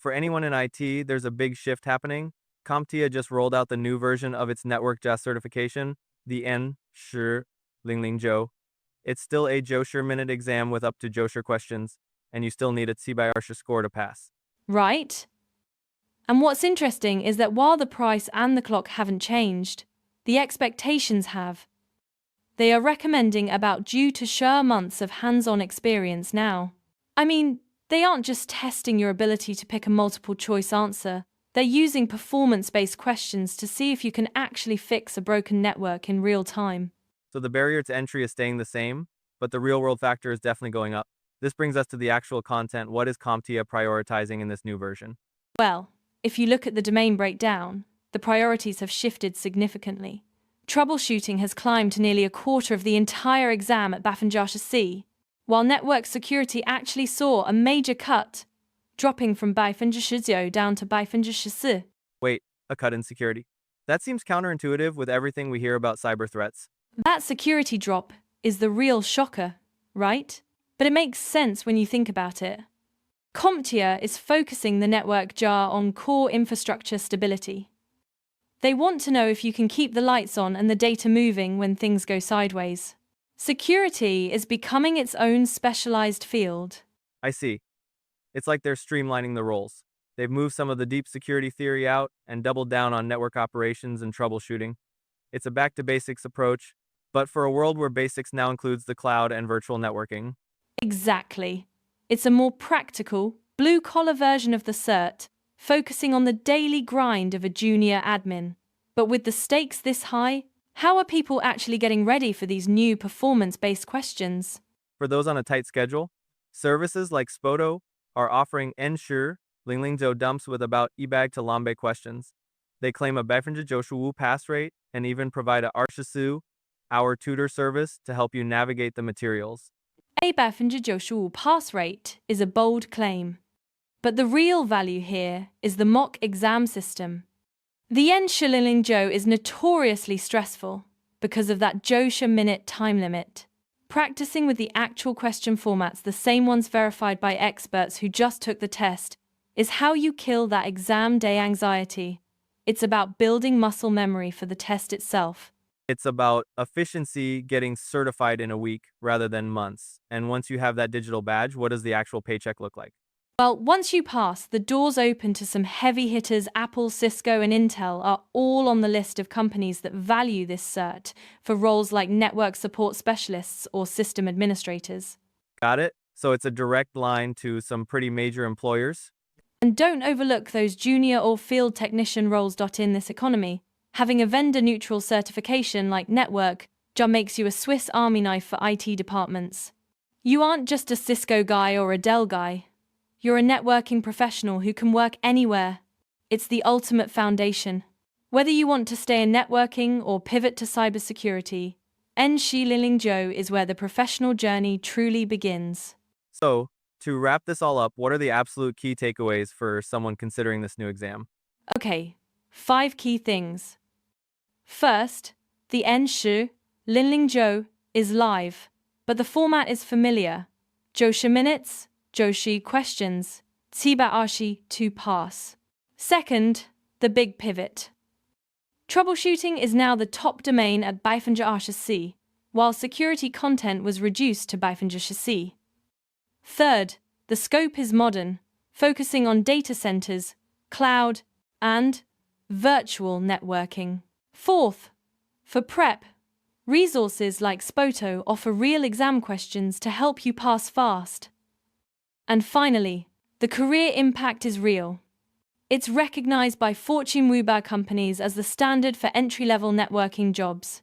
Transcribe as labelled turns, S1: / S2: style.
S1: For anyone in IT, there's a big shift happening. CompTIA just rolled out the new version of its network JAS certification, the N10-009. It's still a Josher minute exam with up to Josher questions, and you still need a cybersecurity score to pass.
S2: Right? And what's interesting is that while the price and the clock haven't changed, the expectations have. They are recommending about due to sure months of hands-on experience now. I mean, they aren't just testing your ability to pick a multiple-choice answer. They're using performance-based questions to see if you can actually fix a broken network in real time.
S1: So the barrier to entry is staying the same, but the real-world factor is definitely going up. This brings us to the actual content. What is CompTIA prioritizing in this new version?
S2: Well, if you look at the domain breakdown, the priorities have shifted significantly. Troubleshooting has climbed to nearly a quarter of the entire exam at C, while network security actually saw a major cut, dropping from 10% down to 14%.
S1: Wait, a cut in security. That seems counterintuitive with everything we hear about cyber threats.
S2: That security drop is the real shocker, right? But it makes sense when you think about it. CompTIA is focusing the network jar on core infrastructure stability. They want to know if you can keep the lights on and the data moving when things go sideways. Security is becoming its own specialized field.
S1: I see. It's like they're streamlining the roles. They've moved some of the deep security theory out and doubled down on network operations and troubleshooting. It's a back-to-basics approach, but for a world where basics now includes the cloud and virtual networking.
S2: Exactly. It's a more practical, blue-collar version of the cert, focusing on the daily grind of a junior admin. But with the stakes this high, how are people actually getting ready for these new performance-based questions?
S1: For those on a tight schedule, services like Spoto are offering Ensure Linglingzhou dumps with about ebag to lambe questions. They claim a 95% pass rate and even provide a Arshisu, our tutor service, to help you navigate the materials.
S2: A 95% pass rate is a bold claim. But the real value here is the mock exam system. The N10-009 is notoriously stressful because of that Josher minute time limit. Practicing with the actual question formats, the same ones verified by experts who just took the test, is how you kill that exam day anxiety. It's about building muscle memory for the test itself.
S1: It's about efficiency, getting certified in a week rather than months. And once you have that digital badge, what does the actual paycheck look like?
S2: Well, once you pass, the doors open to some heavy hitters. Apple, Cisco, and Intel are all on the list of companies that value this cert for roles like network support specialists or system administrators.
S1: Got it? So it's a direct line to some pretty major employers.
S2: And don't overlook those junior or field technician roles. In this economy, having a vendor-neutral certification like Network JA makes you a Swiss Army knife for IT departments. You aren't just a Cisco guy or a Dell guy. You're a networking professional who can work anywhere. It's the ultimate foundation. Whether you want to stay in networking or pivot to cybersecurity, N10-009 is where the professional journey truly begins.
S1: So, to wrap this all up, what are the absolute key takeaways for someone considering this new exam?
S2: Okay, 5 key things. First, the N10-009 is live, but the format is familiar. Josher minutes, Joshi questions, Tsiba to pass. Second, the big pivot. Troubleshooting is now the top domain at C, while security content was reduced to C. Third, the scope is modern, focusing on data centers, cloud, and virtual networking. Fourth, for prep, resources like Spoto offer real exam questions to help you pass fast. And finally, the career impact is real. It's recognized by Fortune 500 companies as the standard for entry-level networking jobs.